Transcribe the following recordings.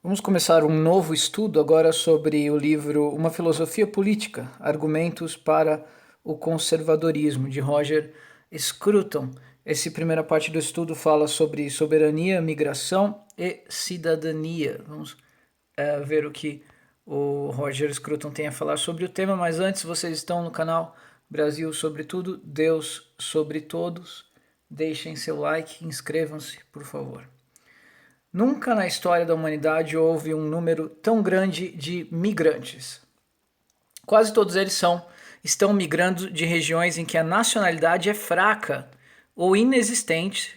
Vamos começar um novo estudo agora sobre o livro Uma Filosofia Política, Argumentos para o Conservadorismo, de Roger Scruton. Essa primeira parte do estudo fala sobre soberania, migração e cidadania. Vamos ver o que o Roger Scruton tem a falar sobre o tema, mas antes vocês estão no canal Brasil sobre tudo, Deus sobre todos. Deixem seu like, inscrevam-se, por favor. Nunca na história da humanidade houve um número tão grande de migrantes. Quase todos eles estão migrando de regiões em que a nacionalidade é fraca ou inexistente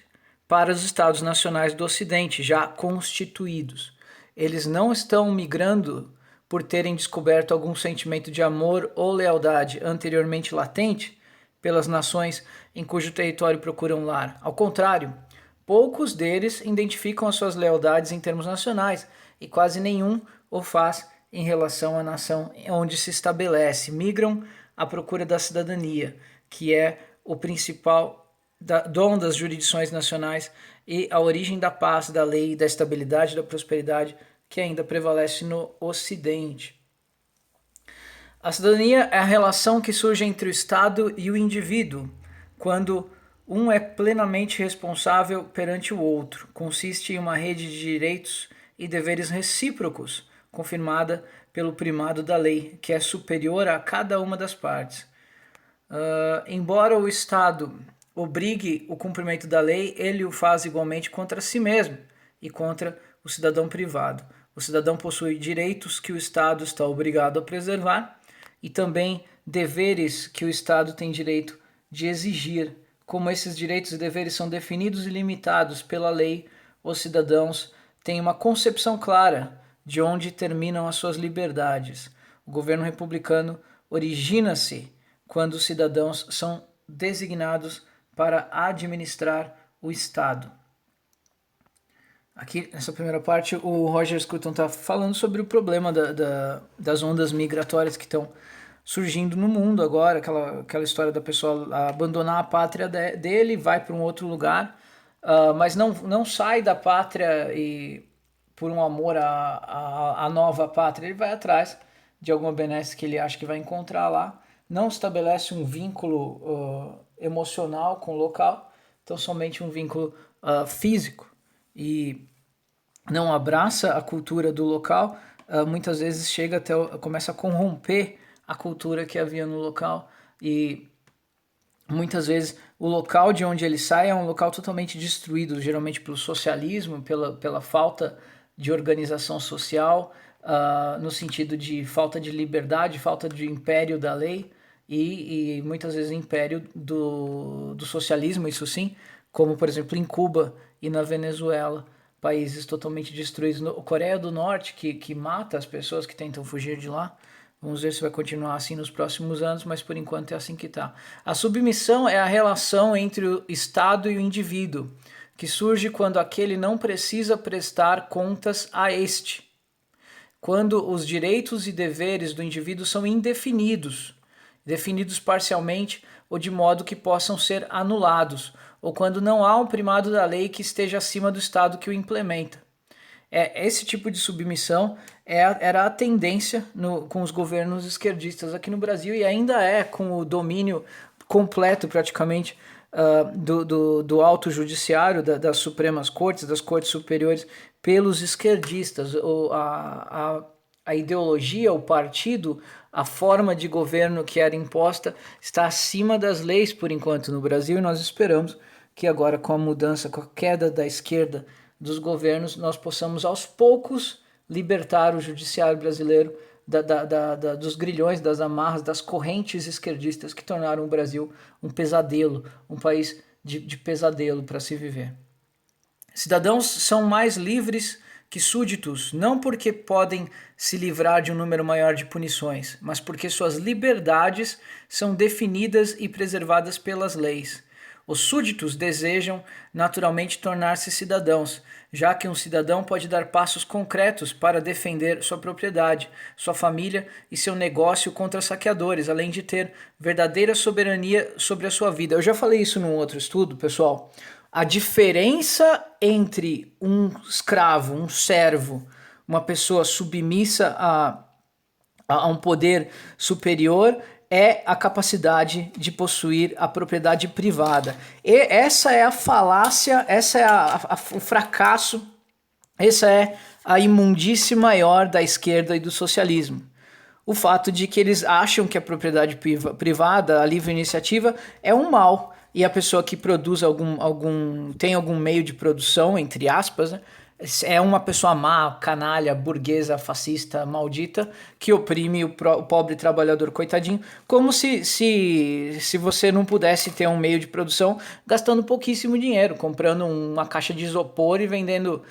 para os Estados nacionais do Ocidente, já constituídos. Eles não estão migrando por terem descoberto algum sentimento de amor ou lealdade anteriormente latente pelas nações em cujo território procuram lar. Ao contrário, poucos deles identificam as suas lealdades em termos nacionais e quase nenhum o faz em relação à nação onde se estabelece. Migram à procura da cidadania, que é o principal dom das jurisdições nacionais e a origem da paz, da lei, da estabilidade, da prosperidade que ainda prevalece no Ocidente. A cidadania é a relação que surge entre o Estado e o indivíduo, quando um é plenamente responsável perante o outro. Consiste em uma rede de direitos e deveres recíprocos, confirmada pelo primado da lei, que é superior a cada uma das partes. Embora o Estado obrigue o cumprimento da lei, ele o faz igualmente contra si mesmo e contra o cidadão privado. O cidadão possui direitos que o Estado está obrigado a preservar e também deveres que o Estado tem direito de exigir. Como esses direitos e deveres são definidos e limitados pela lei, os cidadãos têm uma concepção clara de onde terminam as suas liberdades. O governo republicano origina-se quando os cidadãos são designados para administrar o Estado. Aqui, nessa primeira parte, o Roger Scruton está falando sobre o problema das ondas migratórias que estão surgindo no mundo agora, aquela história da pessoa abandonar a pátria dele, vai para um outro lugar, mas não sai da pátria e por um amor à nova pátria, ele vai atrás de alguma benesse que ele acha que vai encontrar lá, não estabelece um vínculo emocional com o local, então somente um vínculo físico, e não abraça a cultura do local, muitas vezes chega até começa a corromper a cultura que havia no local, e muitas vezes o local de onde ele sai é um local totalmente destruído, geralmente pelo socialismo, pela falta de organização social, no sentido de falta de liberdade, falta de império da lei e muitas vezes império do socialismo, isso sim, como por exemplo em Cuba e na Venezuela, países totalmente destruídos. No Coreia do Norte, que mata as pessoas que tentam fugir de lá. Vamos ver se vai continuar assim nos próximos anos, mas por enquanto é assim que está. A submissão é a relação entre o Estado e o indivíduo, que surge quando aquele não precisa prestar contas a este. Quando os direitos e deveres do indivíduo são indefinidos, definidos parcialmente ou de modo que possam ser anulados, ou quando não há um primado da lei que esteja acima do Estado que o implementa. Esse tipo de submissão era a tendência com os governos esquerdistas aqui no Brasil e ainda é com o domínio completo praticamente do alto judiciário, das Supremas Cortes, das Cortes Superiores, pelos esquerdistas. A ideologia, o partido, a forma de governo que era imposta está acima das leis por enquanto no Brasil, e nós esperamos que agora com a mudança, com a queda da esquerda dos governos, nós possamos aos poucos libertar o judiciário brasileiro dos grilhões, das amarras, das correntes esquerdistas que tornaram o Brasil um pesadelo, um país de pesadelo para se viver. Cidadãos são mais livres que súditos, não porque podem se livrar de um número maior de punições, mas porque suas liberdades são definidas e preservadas pelas leis. Os súditos desejam naturalmente tornar-se cidadãos, já que um cidadão pode dar passos concretos para defender sua propriedade, sua família e seu negócio contra saqueadores, além de ter verdadeira soberania sobre a sua vida. Eu já falei isso num outro estudo, pessoal. A diferença entre um escravo, um servo, uma pessoa submissa a um poder superior é a capacidade de possuir a propriedade privada. E essa é a falácia, essa é o fracasso, essa é a imundície maior da esquerda e do socialismo. O fato de que eles acham que a propriedade privada, a livre iniciativa, é um mal. E a pessoa que produz tem algum meio de produção, entre aspas, né, é uma pessoa má, canalha, burguesa, fascista, maldita, que oprime o pobre trabalhador coitadinho, como se você não pudesse ter um meio de produção gastando pouquíssimo dinheiro, comprando uma caixa de isopor e vendendo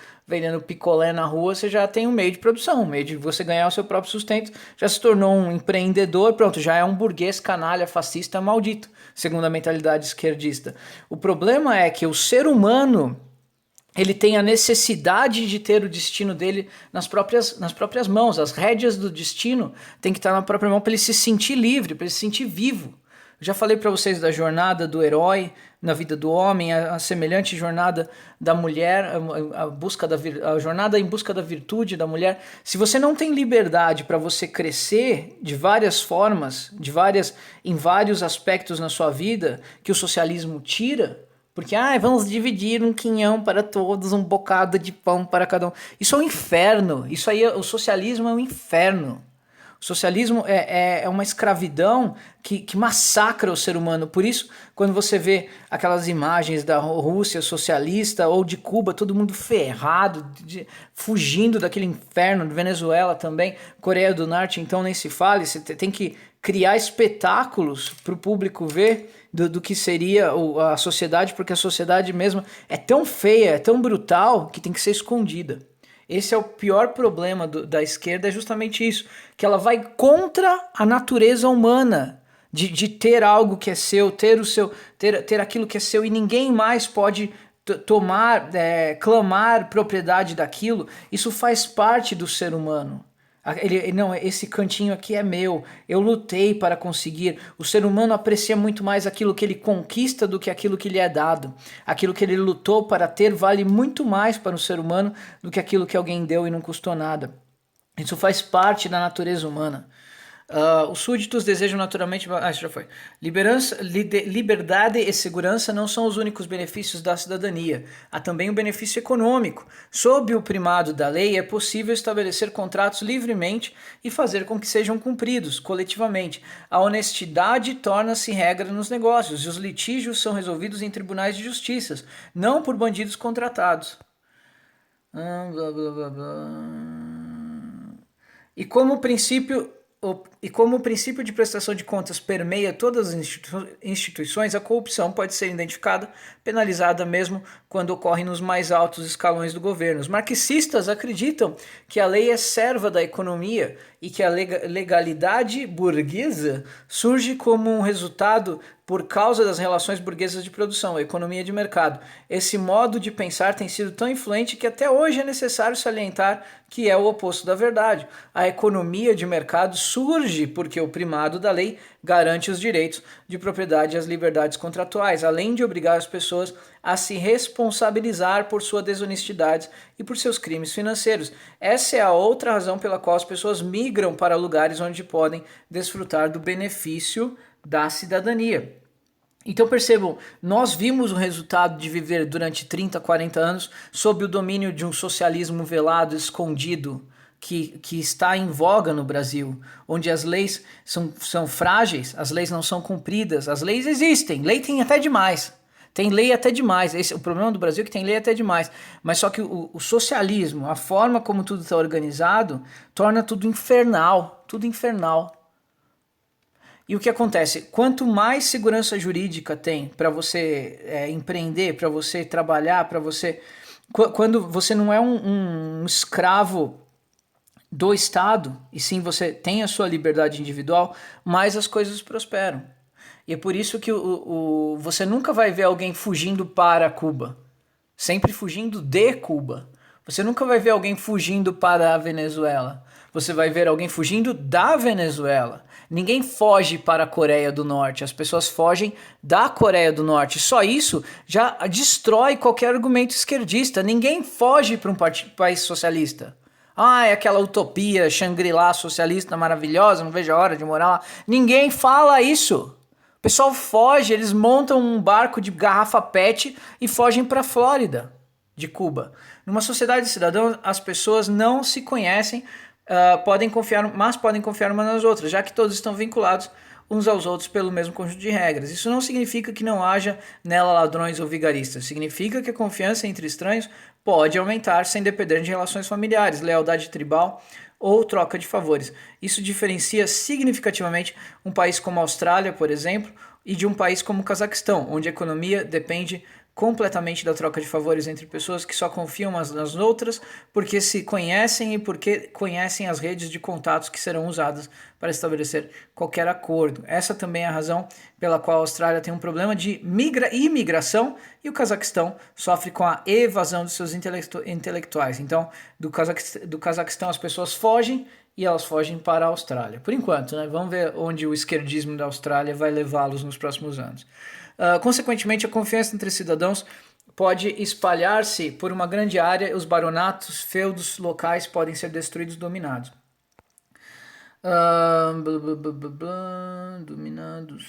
picolé na rua. Você já tem um meio de produção, um meio de você ganhar o seu próprio sustento, já se tornou um empreendedor, pronto, já é um burguês, canalha, fascista, maldito, segundo a mentalidade esquerdista. O problema é que o ser humano, ele tem a necessidade de ter o destino dele nas próprias mãos. As rédeas do destino tem que estar na própria mão para ele se sentir livre, para ele se sentir vivo. Eu já falei para vocês da jornada do herói na vida do homem, a semelhante jornada da mulher, a jornada em busca da virtude da mulher. Se você não tem liberdade para você crescer de várias formas, em vários aspectos na sua vida, que o socialismo tira, porque vamos dividir um quinhão para todos, um bocado de pão para cada um. Isso é um inferno. Isso aí, o socialismo é um inferno. O socialismo é uma escravidão que massacra o ser humano. Por isso, quando você vê aquelas imagens da Rússia socialista ou de Cuba, todo mundo ferrado, fugindo daquele inferno, de Venezuela também, Coreia do Norte, então nem se fale, você tem que criar espetáculos para o público ver do que seria a sociedade, porque a sociedade mesmo é tão feia, é tão brutal, que tem que ser escondida. Esse é o pior problema da esquerda, é justamente isso, que ela vai contra a natureza humana, de ter algo que é seu, ter aquilo que é seu, e ninguém mais pode clamar propriedade daquilo. Isso faz parte do ser humano. Não, esse cantinho aqui é meu, eu lutei para conseguir. O ser humano aprecia muito mais aquilo que ele conquista do que aquilo que lhe é dado. Aquilo que ele lutou para ter vale muito mais para o ser humano do que aquilo que alguém deu e não custou nada. Isso faz parte da natureza humana. Os súditos desejam naturalmente... isso já foi. Liberdade e segurança não são os únicos benefícios da cidadania. Há também um benefício econômico. Sob o primado da lei, é possível estabelecer contratos livremente e fazer com que sejam cumpridos coletivamente. A honestidade torna-se regra nos negócios e os litígios são resolvidos em tribunais de justiça, não por bandidos contratados. Blá, blá, blá, blá. E como o princípio de prestação de contas permeia todas as instituições, a corrupção pode ser identificada, penalizada mesmo quando ocorre nos mais altos escalões do governo. Os marxistas acreditam que a lei é serva da economia e que a legalidade burguesa surge como um resultado por causa das relações burguesas de produção, a economia de mercado. Esse modo de pensar tem sido tão influente que até hoje é necessário salientar que é o oposto da verdade. A economia de mercado surge porque o primado da lei garante os direitos de propriedade e as liberdades contratuais, além de obrigar as pessoas a se responsabilizar por sua desonestidade e por seus crimes financeiros. Essa é a outra razão pela qual as pessoas migram para lugares onde podem desfrutar do benefício da cidadania. Então percebam, nós vimos o resultado de viver durante 30, 40 anos sob o domínio de um socialismo velado, escondido, que está em voga no Brasil, onde as leis são frágeis, as leis não são cumpridas, as leis existem, lei tem até demais. Tem lei até demais. O problema do Brasil é que tem lei até demais. Mas só que o socialismo, a forma como tudo está organizado, torna tudo infernal. Tudo infernal. E o que acontece? Quanto mais segurança jurídica tem para você empreender, para você trabalhar, para você... Quando você não é um escravo do Estado, e sim você tem a sua liberdade individual, mais as coisas prosperam. E é por isso que você nunca vai ver alguém fugindo para Cuba, sempre fugindo de Cuba. Você nunca vai ver alguém fugindo para a Venezuela. Você vai ver alguém fugindo da Venezuela. Ninguém foge para a Coreia do Norte, as pessoas fogem da Coreia do Norte. Só isso já destrói qualquer argumento esquerdista. Ninguém foge para um país socialista. Ah, é aquela utopia, Shangri-La socialista maravilhosa, não vejo a hora de morar lá. Ninguém fala isso. O pessoal foge, eles montam um barco de garrafa PET e fogem para a Flórida, de Cuba. Numa sociedade de cidadãos, as pessoas não se conhecem, mas podem confiar umas nas outras, já que todos estão vinculados uns aos outros pelo mesmo conjunto de regras. Isso não significa que não haja nela ladrões ou vigaristas. Significa que a confiança entre estranhos pode aumentar sem depender de relações familiares, lealdade tribal ou troca de favores. Isso diferencia significativamente um país como a Austrália, por exemplo, e de um país como o Cazaquistão, onde a economia depende completamente da troca de favores entre pessoas que só confiam umas nas outras porque se conhecem e porque conhecem as redes de contatos que serão usadas para estabelecer qualquer acordo. Essa também é a razão pela qual a Austrália tem um problema de imigração e o Cazaquistão sofre com a evasão de seus intelectuais. Então, do Cazaquistão as pessoas fogem e elas fogem para a Austrália. Por enquanto, né? Vamos ver onde o esquerdismo da Austrália vai levá-los nos próximos anos. Consequentemente, a confiança entre cidadãos pode espalhar-se por uma grande área e os baronatos, feudos locais podem ser destruídos, dominados. Dominados.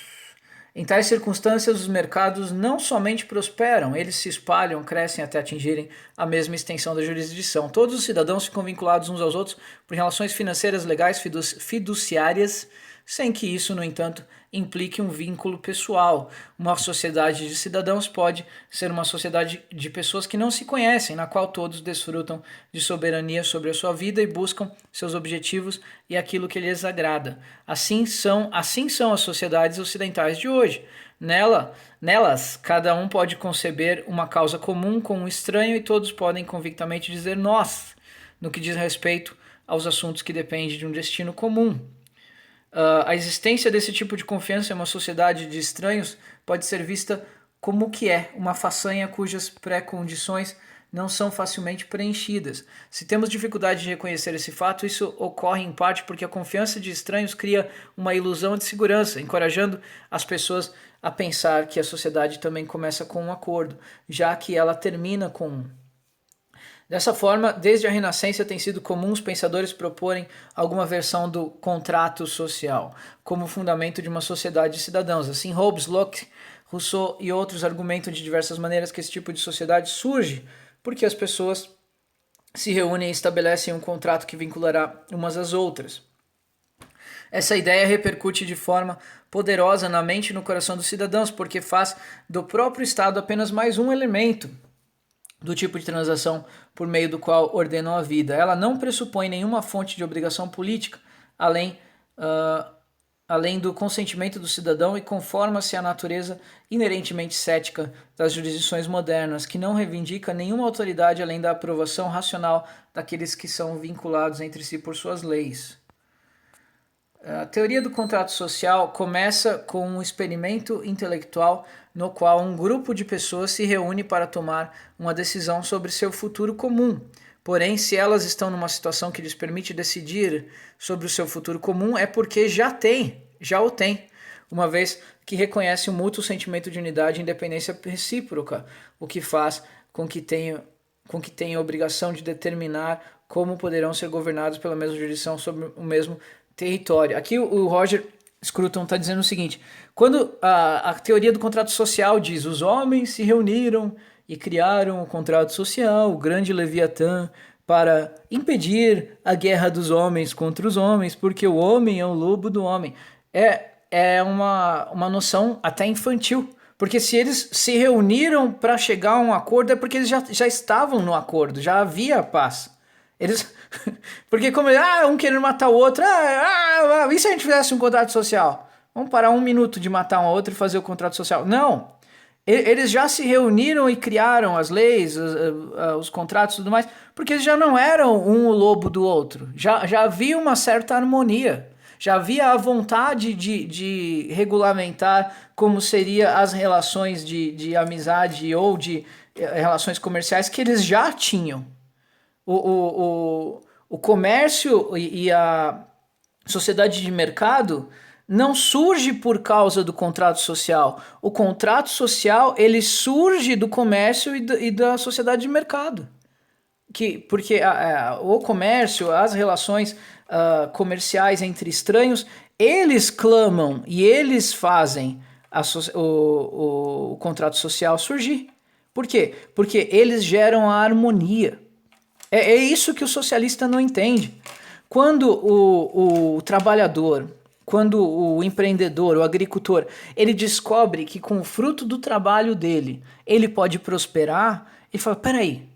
Em tais circunstâncias, os mercados não somente prosperam, eles se espalham, crescem até atingirem a mesma extensão da jurisdição. Todos os cidadãos ficam vinculados uns aos outros por relações financeiras, legais, fiduciárias, sem que isso, no entanto, implique um vínculo pessoal. Uma sociedade de cidadãos pode ser uma sociedade de pessoas que não se conhecem, na qual todos desfrutam de soberania sobre a sua vida e buscam seus objetivos e aquilo que lhes agrada. Assim são as sociedades ocidentais de hoje. Nelas, cada um pode conceber uma causa comum com um estranho e todos podem convictamente dizer nós, no que diz respeito aos assuntos que dependem de um destino comum. A existência desse tipo de confiança em uma sociedade de estranhos pode ser vista como o que é, uma façanha cujas pré-condições não são facilmente preenchidas. Se temos dificuldade de reconhecer esse fato, isso ocorre em parte porque a confiança de estranhos cria uma ilusão de segurança, encorajando as pessoas a pensar que a sociedade também começa com um acordo, já que ela termina com um. Dessa forma, desde a Renascença tem sido comum os pensadores proporem alguma versão do contrato social como fundamento de uma sociedade de cidadãos. Assim, Hobbes, Locke, Rousseau e outros argumentam de diversas maneiras que esse tipo de sociedade surge porque as pessoas se reúnem e estabelecem um contrato que vinculará umas às outras. Essa ideia repercute de forma poderosa na mente e no coração dos cidadãos, porque faz do próprio Estado apenas mais um elemento do tipo de transação por meio do qual ordenam a vida. Ela não pressupõe nenhuma fonte de obrigação política, além do consentimento do cidadão e conforma-se à natureza inerentemente cética das jurisdições modernas, que não reivindica nenhuma autoridade além da aprovação racional daqueles que são vinculados entre si por suas leis. A teoria do contrato social começa com um experimento intelectual no qual um grupo de pessoas se reúne para tomar uma decisão sobre seu futuro comum. Porém, se elas estão numa situação que lhes permite decidir sobre o seu futuro comum, é porque já o tem, uma vez que reconhece o mútuo sentimento de unidade e independência recíproca, o que faz com que tenham a obrigação de determinar como poderão ser governados pela mesma jurisdição sobre o mesmo território. Aqui o Roger Scruton está dizendo o seguinte: quando a teoria do contrato social diz os homens se reuniram e criaram o contrato social, o grande Leviatã, para impedir a guerra dos homens contra os homens, porque o homem é o lobo do homem. É uma noção até infantil, porque se eles se reuniram para chegar a um acordo é porque eles já estavam no acordo, já havia paz. Porque como um querendo matar o outro, e se a gente fizesse um contrato social? Vamos parar um minuto de matar um outro e fazer o contrato social. Não, eles já se reuniram e criaram as leis, os contratos e tudo mais, porque eles já não eram um o lobo do outro, já havia uma certa harmonia, já havia a vontade de regulamentar como seriam as relações de amizade ou de relações comerciais que eles já tinham. O comércio e a sociedade de mercado não surge por causa do contrato social. O contrato social ele surge do comércio e da sociedade de mercado. porque o comércio, as relações comerciais entre estranhos, eles clamam e eles fazem o contrato social surgir. Por quê? Porque eles geram a harmonia. É isso que o socialista não entende. Quando o trabalhador, quando o empreendedor, o agricultor, ele descobre que com o fruto do trabalho dele, ele pode prosperar, ele fala, peraí,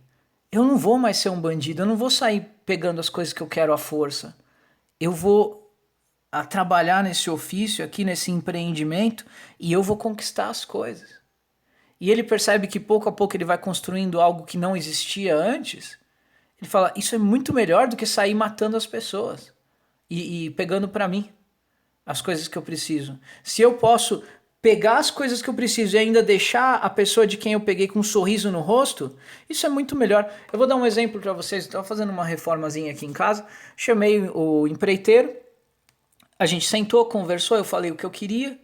eu não vou mais ser um bandido, eu não vou sair pegando as coisas que eu quero à força. Eu vou trabalhar nesse ofício aqui, nesse empreendimento, e eu vou conquistar as coisas. E ele percebe que pouco a pouco ele vai construindo algo que não existia antes. Ele fala, isso é muito melhor do que sair matando as pessoas e pegando para mim as coisas que eu preciso. Se eu posso pegar as coisas que eu preciso e ainda deixar a pessoa de quem eu peguei com um sorriso no rosto, isso é muito melhor. Eu vou dar um exemplo para vocês. Eu estava fazendo uma reformazinha aqui em casa, chamei o empreiteiro, a gente sentou, conversou, eu falei o que eu queria,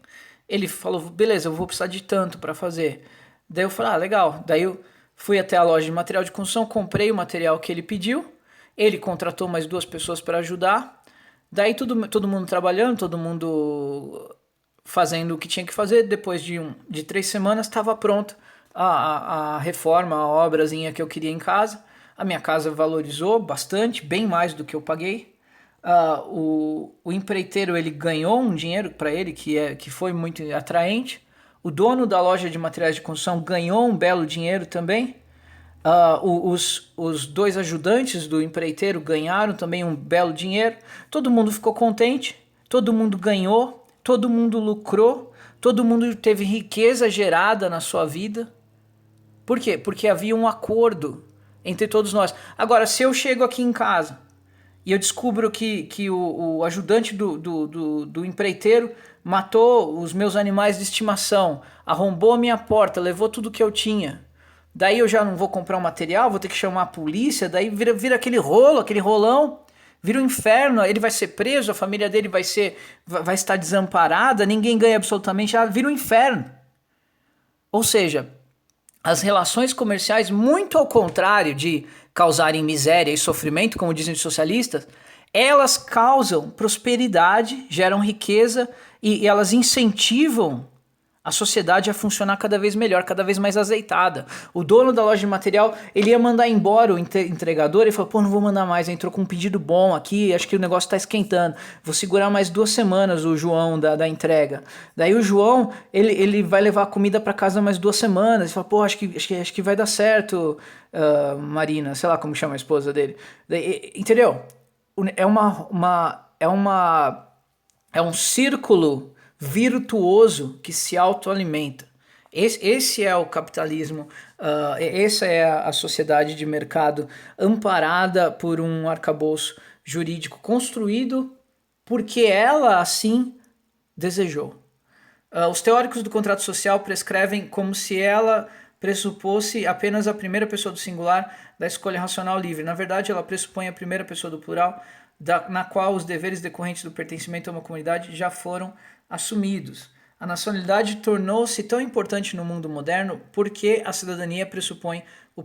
ele falou, beleza, eu vou precisar de tanto para fazer. Daí eu falei, legal. Daí eu fui até a loja de material de construção, comprei o material que ele pediu, ele contratou mais 2 pessoas para ajudar, daí todo mundo trabalhando, todo mundo fazendo o que tinha que fazer. Depois de 3 semanas estava pronta a reforma, a obrazinha que eu queria em casa. A minha casa valorizou bastante, bem mais do que eu paguei. O empreiteiro ele ganhou um dinheiro para ele que foi muito atraente. O dono da loja de materiais de construção ganhou um belo dinheiro também. Os 2 ajudantes do empreiteiro ganharam também um belo dinheiro. Todo mundo ficou contente, todo mundo ganhou, todo mundo lucrou, todo mundo teve riqueza gerada na sua vida. Por quê? Porque havia um acordo entre todos nós. Agora, se eu chego aqui em casa e eu descubro que o ajudante do empreiteiro matou os meus animais de estimação, arrombou a minha porta, levou tudo que eu tinha, daí eu já não vou comprar o material, vou ter que chamar a polícia, daí vira aquele rolo, aquele rolão, vira um inferno, ele vai ser preso, a família dele vai estar desamparada, ninguém ganha absolutamente nada, vira um inferno. Ou seja, as relações comerciais, muito ao contrário de causarem miséria e sofrimento, como dizem os socialistas, elas causam prosperidade, geram riqueza e elas incentivam a sociedade a funcionar cada vez melhor, cada vez mais azeitada. O dono da loja de material, ele ia mandar embora o entregador e falou, pô, não vou mandar mais, entrou com um pedido bom aqui, acho que o negócio tá esquentando, vou segurar mais 2 semanas o João da entrega. Daí o João, ele vai levar a comida para casa mais 2 semanas, e fala, pô, acho que vai dar certo, Marina, sei lá como chama a esposa dele. Daí, entendeu? É um círculo virtuoso que se autoalimenta. Esse é o capitalismo, essa é a sociedade de mercado amparada por um arcabouço jurídico construído porque ela assim desejou. Os teóricos do contrato social prescrevem como se ela pressupôsse apenas a primeira pessoa do singular da escolha racional livre. Na verdade, ela pressupõe a primeira pessoa do plural, na qual os deveres decorrentes do pertencimento a uma comunidade já foram assumidos. A nacionalidade tornou-se tão importante no mundo moderno porque a cidadania pressupõe o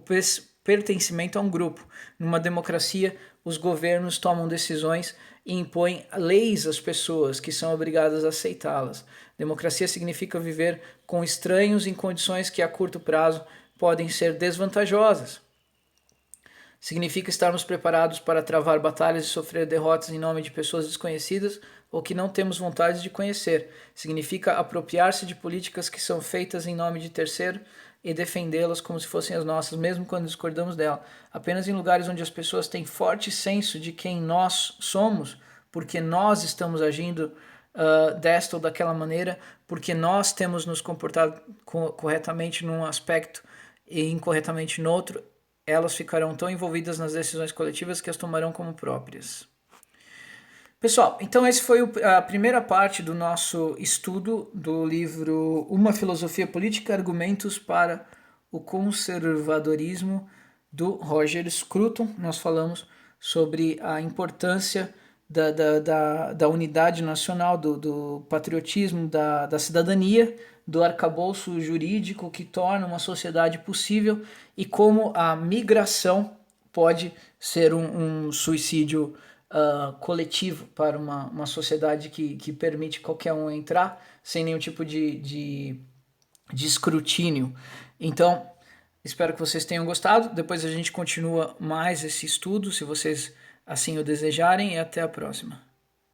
pertencimento a um grupo. Numa democracia, os governos tomam decisões e impõem leis às pessoas que são obrigadas a aceitá-las. Democracia significa viver com estranhos em condições que a curto prazo podem ser desvantajosas. Significa estarmos preparados para travar batalhas e sofrer derrotas em nome de pessoas desconhecidas ou que não temos vontade de conhecer. Significa apropriar-se de políticas que são feitas em nome de terceiro e defendê-las como se fossem as nossas, mesmo quando discordamos dela. Apenas em lugares onde as pessoas têm forte senso de quem nós somos, porque nós estamos agindo desta ou daquela maneira, porque nós temos nos comportado corretamente num aspecto e incorretamente no outro, elas ficarão tão envolvidas nas decisões coletivas que as tomarão como próprias. Pessoal, então esse foi a primeira parte do nosso estudo do livro Uma Filosofia Política, Argumentos para o Conservadorismo, do Roger Scruton. Nós falamos sobre a importância da unidade nacional, do patriotismo, da cidadania, do arcabouço jurídico que torna uma sociedade possível e como a migração pode ser um suicídio coletivo para uma sociedade que permite qualquer um entrar sem nenhum tipo de escrutínio. Então, espero que vocês tenham gostado. Depois a gente continua mais esse estudo, se vocês assim o desejarem, e até a próxima.